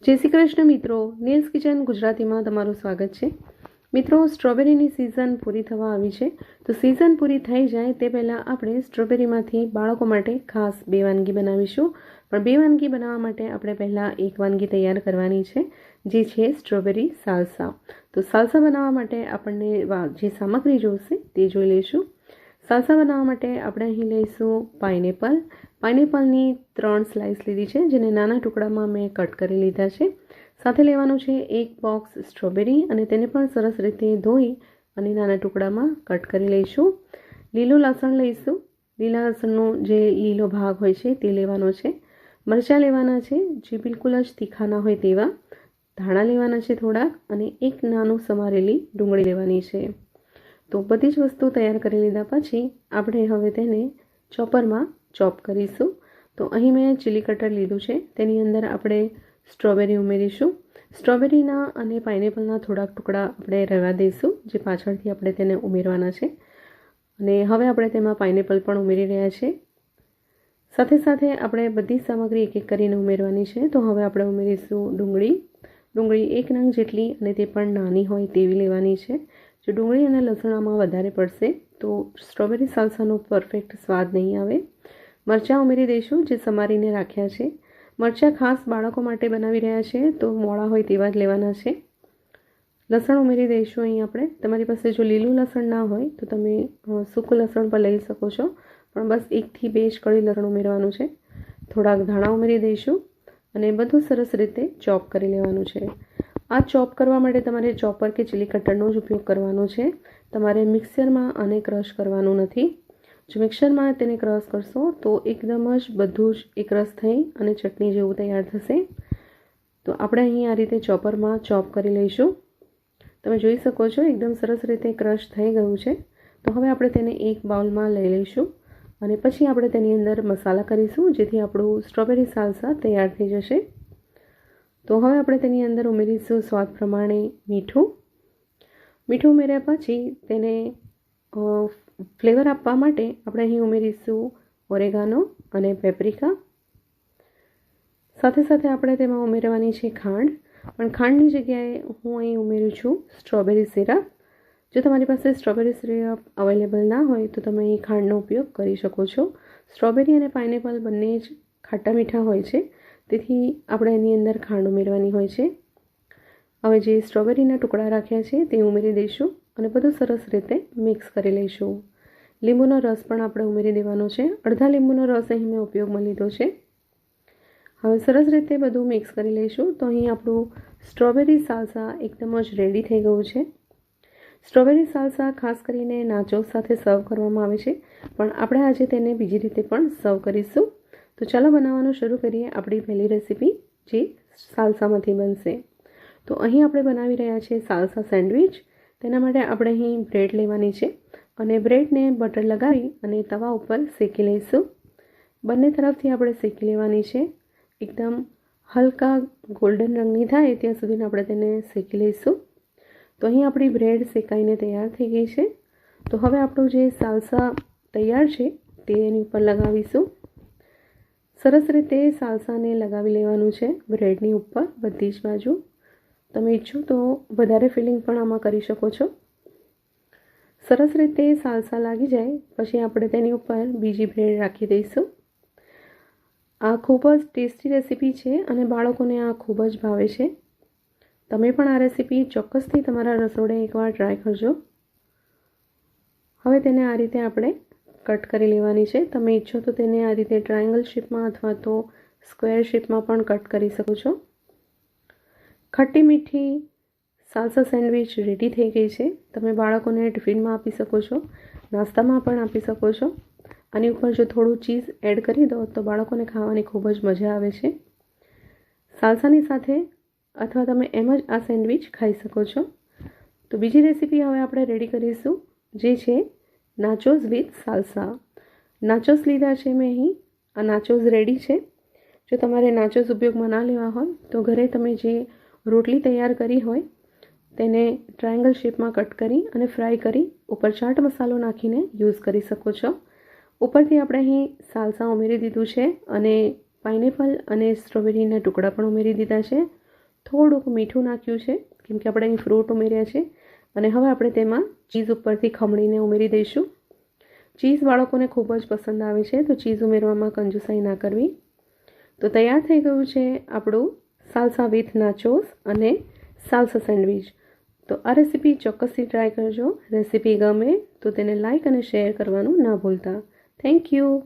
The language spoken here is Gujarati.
જય શ્રી કૃષ્ણ મિત્રો, નીલ્સ કિચન ગુજરાતીમાં તમારું સ્વાગત છે। મિત્રો, સ્ટ્રોબેરીની સિઝન પૂરી થવા આવી છે, તો સિઝન પૂરી થઈ જાય તે પહેલાં આપણે સ્ટ્રોબેરીમાંથી બાળકો માટે ખાસ બે વાનગી બનાવીશું। પણ બે વાનગી બનાવવા માટે આપણે પહેલાં એક વાનગી તૈયાર કરવાની છે, જે છે સ્ટ્રોબેરી સાલ્સા। તો સાલ્સા બનાવવા માટે આપણને જે સામગ્રી જોઈશે તે જોઈ લઈશું। સાલ્સા બનાવવા માટે આપણે અહીં લઈશું પાઇનેપલની 3 સ્લાઇસ લીધી છે, જેને નાના ટુકડામાં મેં કટ કરી લીધા છે। સાથે લેવાનું છે 1 બોક્સ સ્ટ્રોબેરી અને તેને પણ સરસ રીતે ધોઈ અને નાના ટુકડામાં કટ કરી લઈશું। લીલું લસણ લઈશું, લીલા લસણનો જે લીલો ભાગ હોય છે તે લેવાનો છે। મરચાં લેવાના છે, જે બિલકુલ જ તીખા ના હોય તેવા। ધાણા લેવાના છે થોડાક, અને એક નાનું સમારેલી ડુંગળી લેવાની છે। તો બધી જ વસ્તુ તૈયાર કરી લીધા પછી આપણે હવે તેને ચોપરમાં ચોપ કરીશું। તો અહીં મેં ચીલી કટર લીધું છે, તેની અંદર આપણે સ્ટ્રોબેરી ઉમેરીશું। સ્ટ્રોબેરીના અને પાઇનેપલના થોડાક ટુકડા આપણે રહેવા દઈશું, જે પાછળથી આપણે તેને ઉમેરવાના છે। અને હવે આપણે તેમાં પાઇનેપલ પણ ઉમેરી રહ્યા છીએ। સાથે સાથે આપણે બધી સામગ્રી એક એક કરીને ઉમેરવાની છે। તો હવે આપણે ઉમેરીશું ડુંગળી 1 નંગ જેટલી, અને તે પણ નાની હોય તેવી લેવાની છે। જો ડુંગળી અને લસણ આમાં વધારે પડશે તો સ્ટ્રોબેરી સાલ્સાનો પરફેક્ટ સ્વાદ નહીં આવે। મરચાં ઉમેરી દઈશું, જે સમારીને રાખ્યા છે। મરચાં ખાસ બાળકો માટે બનાવી રહ્યા છે, તો મોળા હોય તેવા જ લેવાના છે। લસણ ઉમેરી દઈશું અહીં આપણે। તમારી પાસે જો લીલું લસણ ના હોય તો તમે સૂકું લસણ પણ લઈ શકો છો, પણ બસ 1 થી 2 જ કળી લસણ ઉમેરવાનું છે। થોડાક ધાણા ઉમેરી દઈશું અને બધું સરસ રીતે ચોપ કરી લેવાનું છે। આ ચોપ કરવા માટે તમારે ચોપર કે ચીલી કટરનો જ ઉપયોગ કરવાનો છે, તમારે મિક્સરમાં આને ક્રશ કરવાનું નથી। જો મિક્સરમાં તેને ક્રશ કરશો તો એકદમ જ બધું જ એકરસ થઈ અને ચટણી જેવું તૈયાર થશે। તો આપણે અહીં આ રીતે ચોપરમાં ચોપ કરી લઈશું। તમે જોઈ શકો છો એકદમ સરસ રીતે ક્રશ થઈ ગયું છે। તો હવે આપણે તેને એક બાઉલમાં લઈ લઈશું અને પછી આપણે તેની અંદર મસાલા કરીશું, જેથી આપણું સ્ટ્રોબેરી સાલ્સા તૈયાર થઈ જશે। તો હવે આપણે તેની અંદર ઉમેરીશું સ્વાદ પ્રમાણે મીઠું ઉમેર્યા પછી તેને ફ્લેવર આપવા માટે આપણે અહીં ઉમેરીશું ઓરેગાનો અને પેપ્રિકા। સાથે સાથે આપણે તેમાં ઉમેરવાની છે ખાંડ, પણ ખાંડની જગ્યાએ હું અહીં ઉમેરું છું સ્ટ્રોબેરી સિરપ। જો તમારી પાસે સ્ટ્રોબેરી સિરપ અવેલેબલ ના હોય તો તમે અહીં ખાંડનો ઉપયોગ કરી શકો છો। સ્ટ્રોબેરી અને પાઇનેપલ બંને જ ખાટા મીઠા હોય છે, તેથી આપણે એની અંદર ખાંડ ઉમેરવાની હોય છે। હવે જે સ્ટ્રોબેરીના ટુકડા રાખ્યા છે તે ઉમેરી દઈશું અને બધું સરસ રીતે મિક્સ કરી લઈશું। લીંબુનો રસ પણ આપણે ઉમેરી દેવાનો છે, અડધા લીંબુનો રસ અહીં મેં ઉપયોગમાં લીધો છે। હવે સરસ રીતે બધું મિક્સ કરી લઈશું। તો અહીં આપણું સ્ટ્રોબેરી સાલ્સા એકદમ જ રેડી થઈ ગયું છે। સ્ટ્રોબેરી સાલ્સા ખાસ કરીને નાચોસ સાથે સર્વ કરવામાં આવે છે, પણ આપણે આજે તેને બીજી રીતે પણ સર્વ કરીશું। તો ચાલો બનાવવાનું શરૂ કરીએ આપણી પહેલી રેસીપી, જે સાલ્સામાંથી બનશે। તો અહીં આપણે બનાવી રહ્યા છીએ સાલ્સા સેન્ડવિચ। તેના માટે આપણે અહીં બ્રેડ લેવાની છે અને બ્રેડને બટર લગાવી અને તવા ઉપર શેકી લઈશું। બંને તરફથી આપણે શેકી લેવાની છે, એકદમ હલકા ગોલ્ડન રંગની થાય ત્યાં સુધી આપણે તેને શેકી લઈશું। તો અહીં આપણી બ્રેડ શેકાઈને તૈયાર થઈ ગઈ છે। તો હવે આપણું જે સાલ્સા તૈયાર છે તે એની ઉપર લગાવીશું। સરસ રીતે સાલ્સાને લગાવી લેવાનું છે બ્રેડની ઉપર બધી જ બાજુ। તમે ઈચ્છો તો વધારે ફિલિંગ પણ આમાં કરી શકો છો। સરસ રીતે સાલ્સા લાગી જાય પછી આપણે તેની ઉપર બીજી બ્રેડ રાખી દઈશું। આ ખૂબ જ ટેસ્ટી રેસીપી છે અને બાળકોને આ ખૂબ જ ભાવે છે। તમે પણ આ રેસીપી ચોક્કસથી તમારા રસોડે એકવાર ટ્રાય કરજો। હવે તેને આ રીતે આપણે કટ કરી લેવાની છે। તમે ઈચ્છો તો તેને આ રીતે ટ્રાયેંગલ શેપમાં અથવા તો સ્ક્વેર શેપમાં પણ કટ કરી શકો છો। ખટ્ટી મીઠી સાલ્સા સેન્ડવિચ રેડી થઈ ગઈ છે। તમે બાળકોને ટિફિનમાં આપી શકો છો, નાસ્તામાં પણ આપી શકો છો। આની ઉપર જો થોડું ચીઝ એડ કરી દો તો બાળકોને ખાવાની ખૂબ જ મજા આવે છે। સાલ્સાની સાથે અથવા તમે એમ જ આ સેન્ડવિચ ખાઈ શકો છો। તો બીજી રેસીપી હવે આપણે રેડી કરીશું, જે છે નાચોસ વિથ સાલ્સા। નાચોસ લીધા છે મેં અહીં, આ નાચોસ રેડી છે। જો તમારે નાચોસ ઉપયોગમાં ના લેવા હોય તો ઘરે તમે જે રોટલી તૈયાર કરી હોય તેને ટ્રાયેંગલ શેપમાં કટ કરી અને ફ્રાય કરી ઉપર ચાટ મસાલો નાખીને યુઝ કરી શકો છો। ઉપરથી આપણે અહીં સાલ્સા ઉમેરી દીધું છે અને પાઇનેપલ અને સ્ટ્રોબેરીના ટુકડા પણ ઉમેરી દીધા છે। થોડુંક મીઠું નાખ્યું છે કેમ કે આપણે અહીં ફ્રૂટ ઉમેર્યા છે. અને હવે આપણે તેમાં ચીઝ ઉપરથી ખમણીને ઉમેરી દઈશું. ચીઝ બાળકોને ખૂબ જ પસંદ આવે છે, તો ચીઝ ઉમેરવામાં કંજૂસાઈ ના કરવી. તો તૈયાર થઈ ગયું છે આપણું સાલ્સા વિથ નાચોસ અને સાલ્સા સેન્ડવિચ. તો આ રેસીપી ચોક્કસથી ટ્રાય કરજો. રેસીપી ગમે તો તેને લાઇક અને શેર કરવાનું ના ભૂલતા. Thank you.